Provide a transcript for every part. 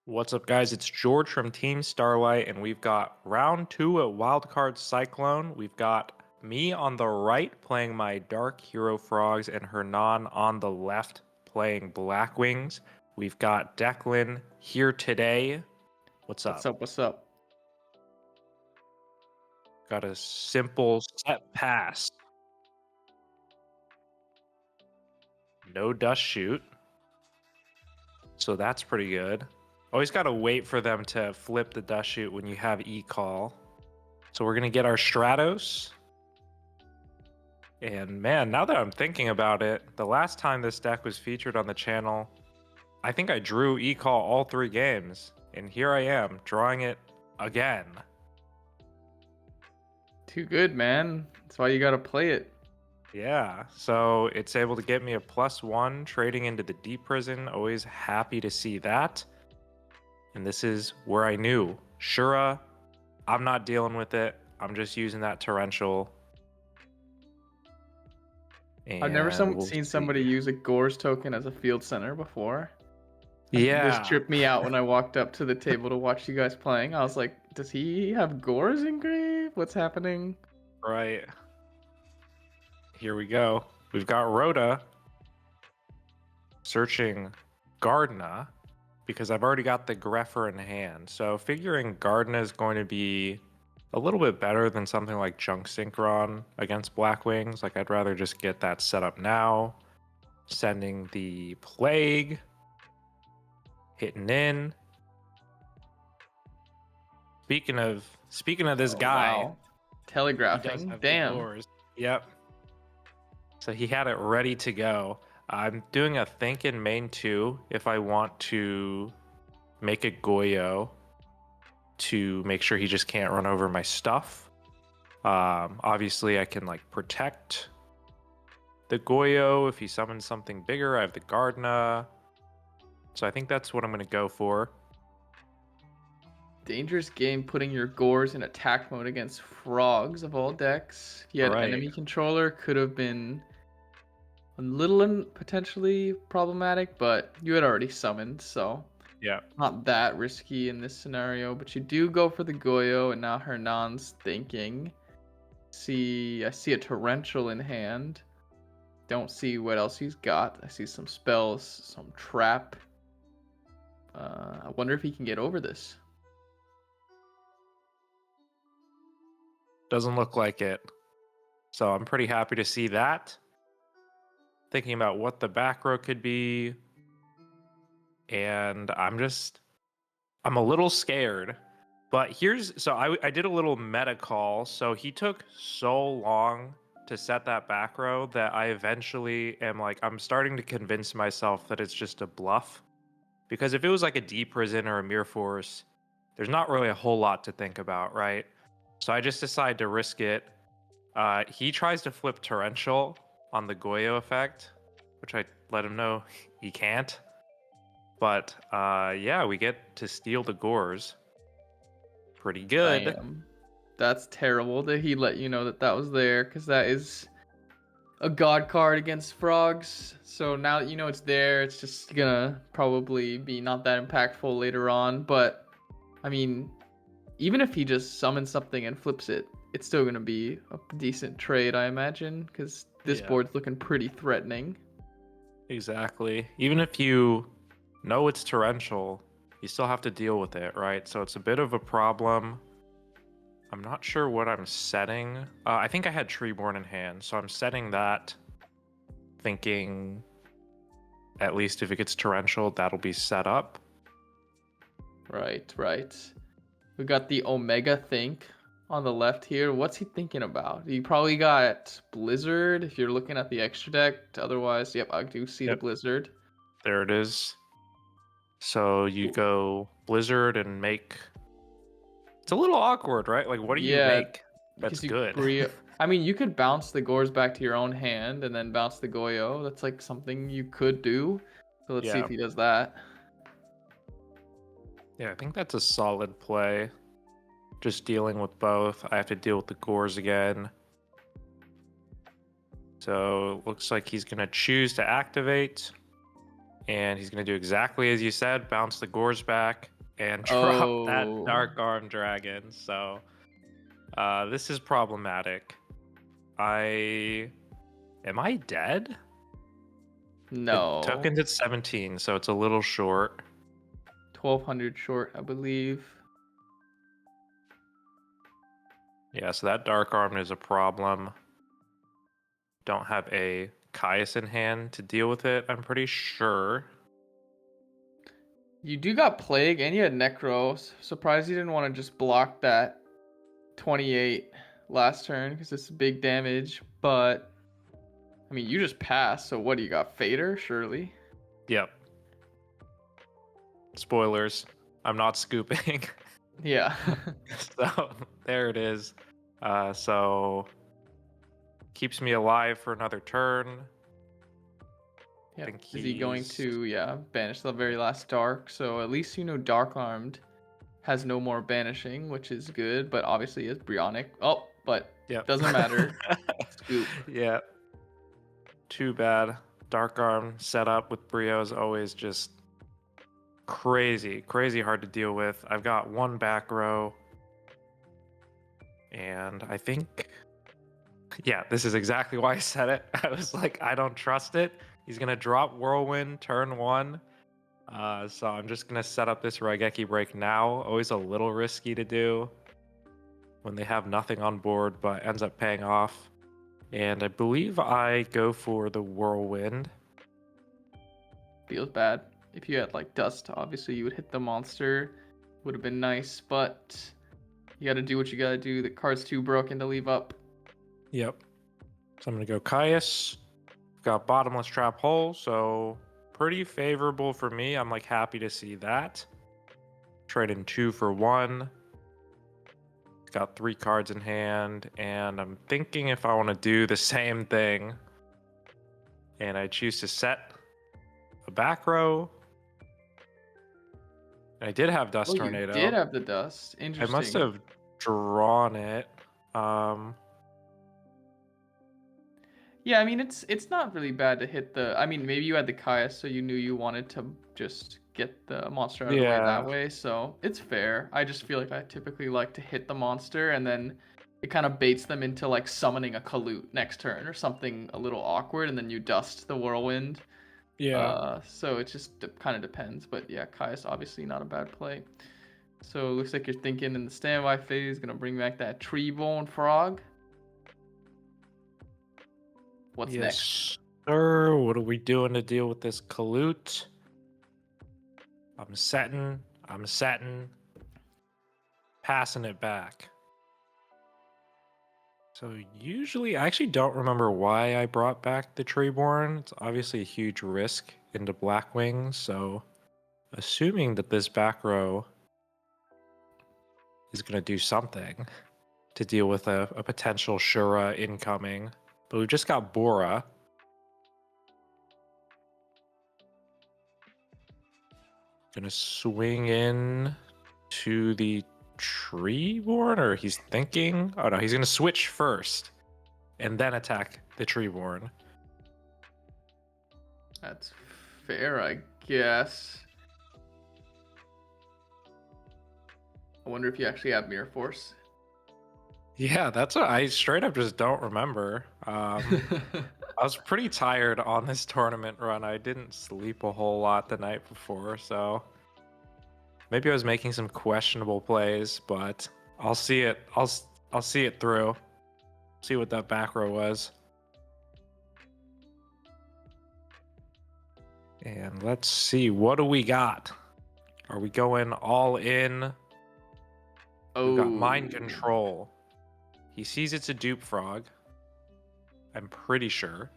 What's up, guys? It's George from Team Starlight, and we've got round two at WildCardCyclone. We've got me on the right playing my Dark Hero Frogs, and Hernan on the left playing Blackwings. We've got Declan here today. What's What's up? up? What's up? Got a simple set pass. No dust shoot. So that's pretty good. Always got to wait for them to flip the dust shoot when you have e-call. So we're going to get our Stratos. And man, now that I'm thinking about it, the last time this deck was featured on the channel, I think I drew e-call all three games. And here I am, drawing it again. Too good, man. That's why you gotta play it. Yeah, so it's able to get me a +1 trading into the deep prison. Always happy to see that. And this is where I knew. Shura, I'm not dealing with it. I'm just using that torrential. I've never And we'll seen see. somebody use a Gores token as a field center before. This Yeah, tripped me out when I walked up to the table to watch you guys playing. I was like, does he have Gores engraved? What's happening? right. Here we go. We've got Rhoda searching Gardna because I've already got the Greffer in hand. So figuring Gardna is going to be a little bit better than something like Junk Synchron against Blackwings. Like, I'd rather just get that set up now. Sending the Plague. Hitting in. Speaking of this Oh, guy, wow. he does Telegraphing. have the Damn. doors. Yep. So he had it ready to go. I'm doing a think in main 2 if I want to make a Goyo to make sure he just can't run over my stuff. Obviously, I can like protect the Goyo if he summons something bigger. I have the Gardna. So I think that's what I'm going to go for. Dangerous game putting your Gores in attack mode against Frogs of all decks. If you had Right. enemy controller, could have been a little potentially problematic, but you had already summoned, so Yeah. not that risky in this scenario. But you do go for the Goyo, and now Hernan's thinking. I see a torrential in hand. Don't see what else he's got. I see some spells, some trap. I wonder if he can get over this. Doesn't look like it. So I'm pretty happy to see that. Thinking about what the back row could be. And I'm a little scared. But I did a little meta call. So he took so long to set that back row that I eventually am like, I'm starting to convince myself that it's just a bluff. Because if it was like a deep prison or a mere force, there's not really a whole lot to think about, right? So I just decided to risk it. He tries to flip torrential on the Goyo effect, which I let him know he can't. But yeah, we get to steal the Gores. Pretty good. Damn. That's terrible that he let you know that that was there, because that is a god card against Frogs. So now that you know it's there, it's just gonna probably be not that impactful later on. But, I mean, even if he just summons something and flips it, it's still gonna be a decent trade, I imagine, because this Yeah. board's looking pretty threatening. Exactly. Even if you know it's torrential, you still have to deal with it, right? So it's a bit of a problem. I'm not sure what I'm setting. I think I had Treeborn in hand, so I'm setting that, thinking at least if it gets torrential, that'll be set up. Right, right. We got the Omega Think on the left here. What's he thinking about? You probably got Blizzard if you're looking at the extra deck. Otherwise, yep, I do see the Yep. Blizzard. There it is. So you go Blizzard and make. It's a little awkward, right? Like, what do you Yeah, make that's because you good? I mean, you could bounce the Gores back to your own hand and then bounce the Goyo. That's like something you could do. So let's see Yeah. if he does that. Yeah, I think that's a solid play. Just dealing with both. I have to deal with the Gores again. So looks like he's going to choose to activate. And he's going to do exactly as you said, bounce the Gores back. and drop that Oh, Dark Arm Dragon. So this is problematic. Am I dead? The no. token's at 17, so it's a little short. 1200 short, I believe. Yeah, so that Dark Arm is a problem. Don't have a Caius in hand to deal with it, I'm pretty sure. You do got Plague and you had Necro. Surprised you didn't want to just block that 28 last turn because it's big damage. But, I mean, you just passed. So what do you got? Fader, surely? Yep. Spoilers. I'm not scooping. Yeah. So there it is. So keeps me alive for another turn. I Yep. think Is he going he's- to, banish the very last Dark? So at least you know Dark Armed has no more banishing, which is good. But obviously it's Brionic. Oh, but Yep. doesn't matter. Scoop. Yeah. Too bad. Dark Arm setup with Brio is always just crazy hard to deal with. I've got one back row. And I think, yeah, this is exactly why I said it. I was like, I don't trust it. He's going to drop Whirlwind turn 1. So I'm just going to set up this Raigeki break now. Always a little risky to do when they have nothing on board, but ends up paying off. And I believe I go for the Whirlwind. Feels bad. If you had like Dust, obviously you would hit the monster. Would have been nice, but you gotta do what you gotta do. The card's too broken to leave up. Yep. So I'm going to go Caius. Got Bottomless Trap Hole, so pretty favorable for me. I'm like happy to see that. Trade in 2 for 1. Got 3 cards in hand, and I'm thinking if I want to do the same thing, and I choose to set a back row. I did have Dust Tornado. You did have the Dust. I Interesting. must have drawn it. Yeah, I mean it's not really bad to hit the. I mean maybe you had the Caius, so you knew you wanted to just get the monster out of the way that way. So it's fair. I just feel like I typically like to hit the monster and then it kind of baits them into like summoning a Kalut next turn or something a little awkward, and then you dust the Whirlwind. Yeah. So it just kind of depends, but yeah, Caius obviously not a bad play. So it looks like you're thinking in the standby phase, gonna bring back that tree-bone frog. What's Yes, next? sir. What are we doing to deal with this Kalut? I'm setting, passing it back. So usually, I actually don't remember why I brought back the Treeborn. It's obviously a huge risk into Blackwings, so assuming that this back row is going to do something to deal with a potential Shura incoming. But we've just got Bora. Gonna swing in to the Treeborn, or he's thinking. Oh no, he's gonna switch first and then attack the Treeborn. That's fair, I guess. I wonder if you actually have Mirror Force. Yeah, that's what I straight up just don't remember. I was pretty tired on this tournament run. I didn't sleep a whole lot the night before, so maybe I was making some questionable plays, but I'll see it. I'll see it through. See what that back row was. And let's see, what do we got? Are we going all in? We've got Mind Control. He sees it's a dupe frog. I'm pretty sure.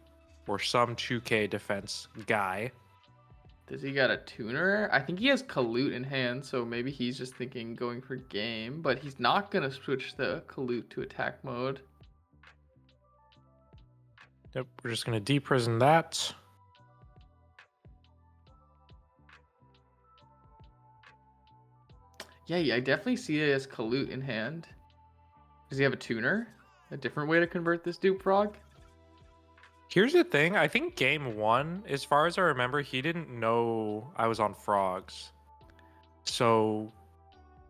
Or some 2K defense guy. Does he got a tuner? I think he has Kalut in hand, so maybe he's just thinking going for game, but he's not going to switch the Kalut to attack mode. Yep, we're just going to deprison that. Yeah, I definitely see it as Kalut in hand. Does he have a tuner? A different way to convert this dupe frog? Here's the thing. I think game 1, as far as I remember, he didn't know I was on frogs. So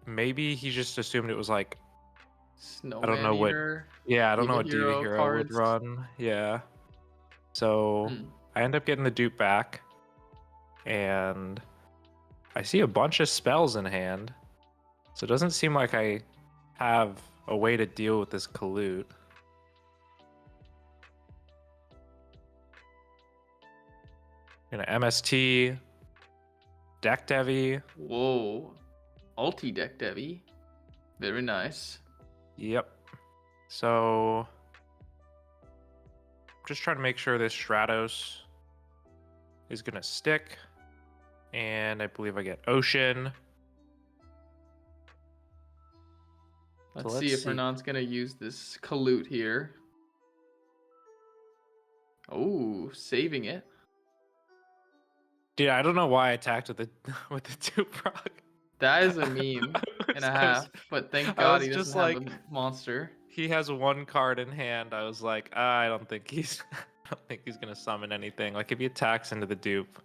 maybe he just assumed it was like, I don't Snowman know what. Eater, Yeah, I don't know Diva what Diva Hero Hero would cards. run. Yeah. So Hmm. I end up getting the dupe back, and I see a bunch of spells in hand. So it doesn't seem like I have a way to deal with this Kalut. Gonna MST, Deck Devi. Whoa. Ulti deck Devi. Very nice. Yep. So just trying to make sure this Stratos is gonna stick. And I believe I get Ocean. So Let's see let's if see. Hernan's gonna use this Kalut here. Oh, saving it. Dude, I don't know why I attacked with the with the two proc. That is a meme and a I was, half, but thank I God was he doesn't just have a like, monster. he has one card in hand. I was like, I don't think he's I don't think he's gonna summon anything. Like if he attacks into the dupe,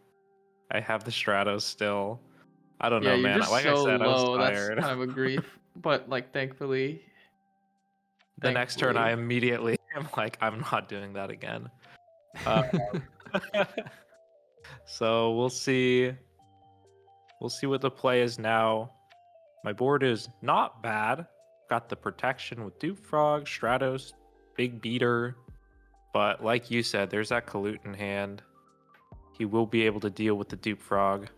I have the Stratos still. I don't Yeah, know, you're man. just Like I so said, I was low. That's tired. kind of a grief. But like thankfully, The next turn, I thankfully. immediately am like, I'm not doing that again. Uh, so we'll see. We'll see what the play is now. My board is not bad. Got the protection with Dupe Frog, Stratos, Big Beater. But like you said, there's that Kalut in hand. He will be able to deal with the Dupe Frog.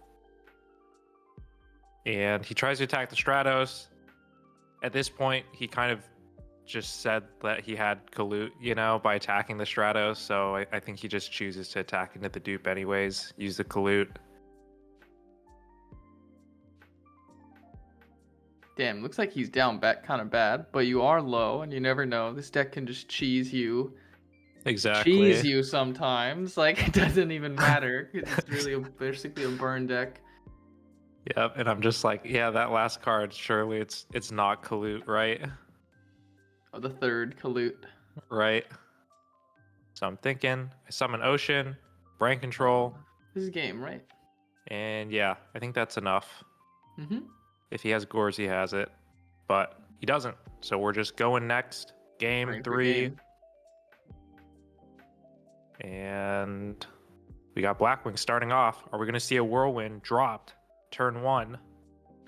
And he tries to attack the Stratos. At this point, he kind of just said that he had Kalut, by attacking the Stratos. So I think he just chooses to attack into the dupe anyways, use the Kalut. Damn, looks like he's down back kind of bad, but you are low and you never know. This deck can just cheese you. Cheese Exactly. you sometimes. Like it doesn't even matter because it's really basically a burn deck. Yep, and I'm just like, yeah, that last card, surely it's not Kalut, right? Oh, the third Kalut. Right. So I'm thinking I summon Ocean, Brain Oh, Control, this is game, right? and yeah, I think that's enough. Mm-hmm. If he has Gores, he has it. But he doesn't. So we're just going next. Game Praying for 3. game. And we got Blackwings starting off. Are we going to see a Whirlwind dropped turn 1?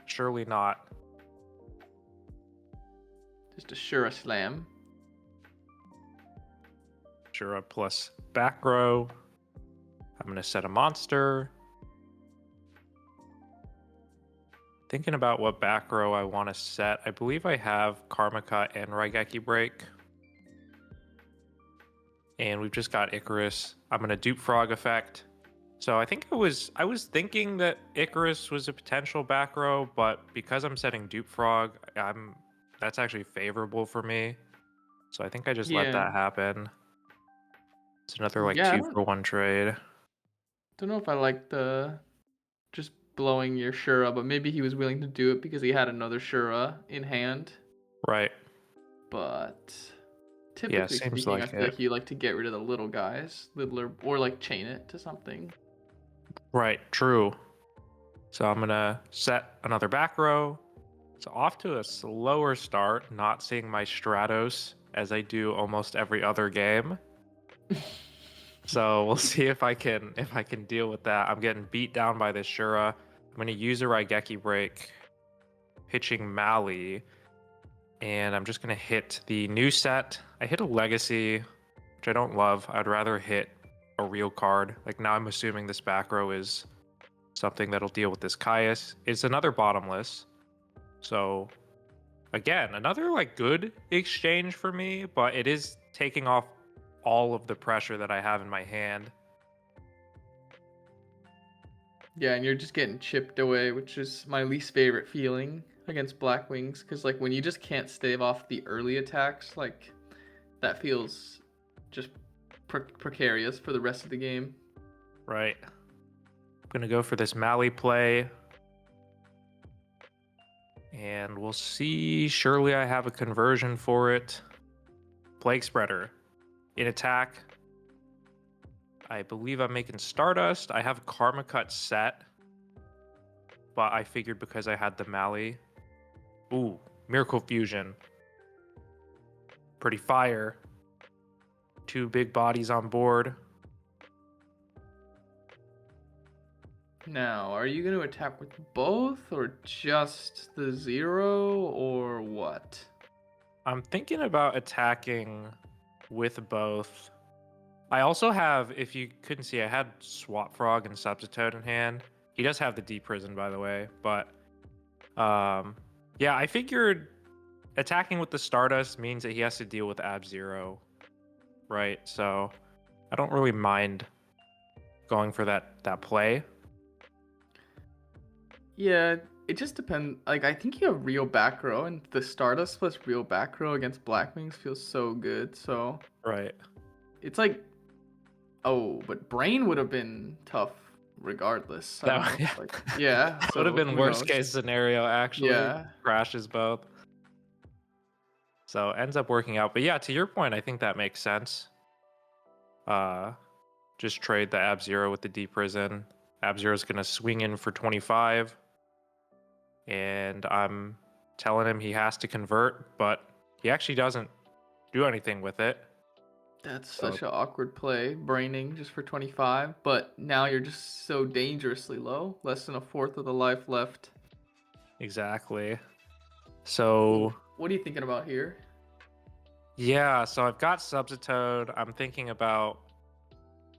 Surely not. Just a Shura Slam. Shura plus back row. I'm going to set a monster. Thinking about what back row I want to set. I believe I have Karma Cut and Raigeki Break. And we've just got Icarus. I'm going to Dupe Frog effect. So I think I was thinking that Icarus was a potential back row, but because I'm setting Dupe Frog, that's actually favorable for me. So I think I just let Yeah. that happen. It's another like Yeah, I 2-for-1 trade. don't know if I like the just blowing your Shura, but maybe he was willing to do it because he had another Shura in hand. Right. But Yeah, typically seems speaking, I like feel it. like you like to get rid of the little guys, littler, or like chain it to something. Right, true. So I'm gonna set another back row. So off to a slower start, not seeing my Stratos as I do almost every other game. So we'll see if I can deal with that. I'm getting beat down by this Shura. I'm gonna use a Raigeki break, pitching Mali, and I'm just gonna hit the new set. I hit a legacy, which I don't love. I'd rather hit a real card. Like now I'm assuming this back row is something that'll deal with this Caius. It's another bottomless. So again, another like good exchange for me, but it is taking off all of the pressure that I have in my hand. Yeah, and you're just getting chipped away, which is my least favorite feeling against Blackwings, because like when you just can't stave off the early attacks, like that feels just precarious for the rest of the game. Right. I'm gonna go for this Mali play. And we'll see. Surely I have a conversion for it. Plague Spreader. In attack. I believe I'm making Stardust. I have Karma Cut set. but I figured because I had the Mally. Ooh, Miracle Fusion. Pretty fire. 2 big bodies on board. Now, are you going to attack with both or just the 0 or what? I'm thinking about attacking with both. I also have, if you couldn't see, I had Swap Frog and Substitute in hand. He does have the Deep Prison, by the way, but yeah, I figured attacking with the Stardust means that he has to deal with Ab-Zero, right? So I don't really mind going for that play. Yeah, it just depends. Like, I think you have real back row, and the Stardust plus real back row against Blackwings feels so good. So Right. it's like, oh, but Brain would have been tough regardless. I don't know. Yeah. Like, yeah, That would so have been who worst knows? case scenario, actually. Yeah, Crashes both. So ends up working out. But yeah, to your point, I think that makes sense. Just trade the Ab-Zero with the Deep Prison. Ab-Zero is going to swing in for 25. And I'm telling him he has to convert, but he actually doesn't do anything with it. that's So such an awkward play, braining just for 25. But now you're just so dangerously low, less than a fourth of the life left. exactly. So What are you thinking about here? yeah, so I've got Substitute. I'm thinking about,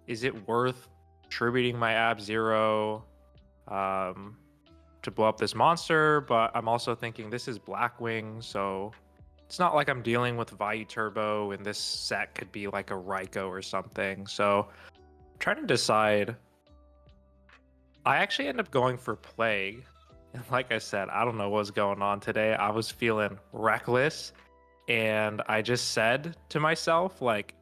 is it worth tributing my Ab-Zero to blow up this monster? But I'm also thinking this is Blackwing, so it's not like I'm dealing with Vayu Turbo, and this set could be like a Raikou or something. So I'm trying to decide. I actually end up going for Plague. And like I said, I don't know what's going on today. I was feeling reckless. And I just said to myself, like,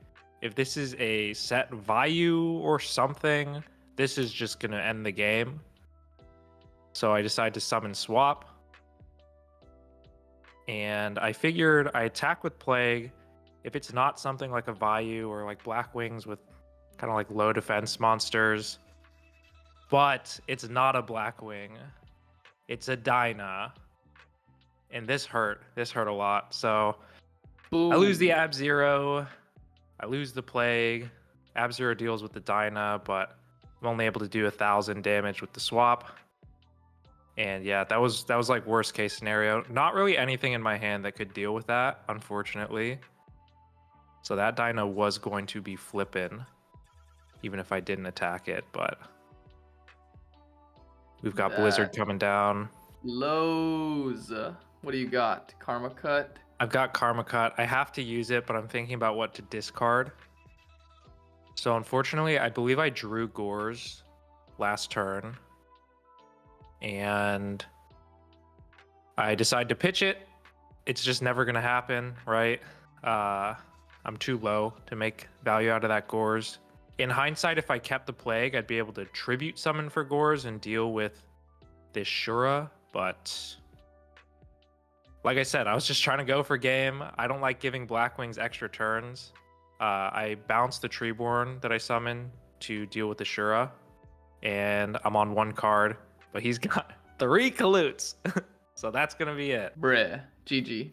if this is a set Vayu or something, this is just going to end the game. So I decided to summon Swap. And I figured I attack with Plague. If it's not something like a Vayu or like Blackwings with kind of like low defense monsters, but it's not a Blackwing, it's a Dyna. And this hurt a lot. So Boom. I lose the Ab-Zero, I lose the Plague. Ab-Zero deals with the Dyna, but I'm only able to do 1,000 damage with the swap. And yeah, that was like worst case scenario. Not really anything in my hand that could deal with that, unfortunately. So that Dyna was going to be flipping, even if I didn't attack it, but we've got Blizzard coming down. Lows. What do you got? Karma Cut? I've got Karma Cut. I have to use it, but I'm thinking about what to discard. So unfortunately, I believe I drew Gores last turn. And I decide to pitch it. It's just never going to happen, right? I'm too low to make value out of that Gores. In hindsight, if I kept the Plague, I'd be able to tribute summon for Gores and deal with this Shura, but like I said, I was just trying to go for game. I don't like giving Blackwings extra turns. I bounced the Treeborn that I summoned to deal with the Shura, and I'm on 1 card, but he's got 3 Kalutes. So that's going to be it. Bruh. GG.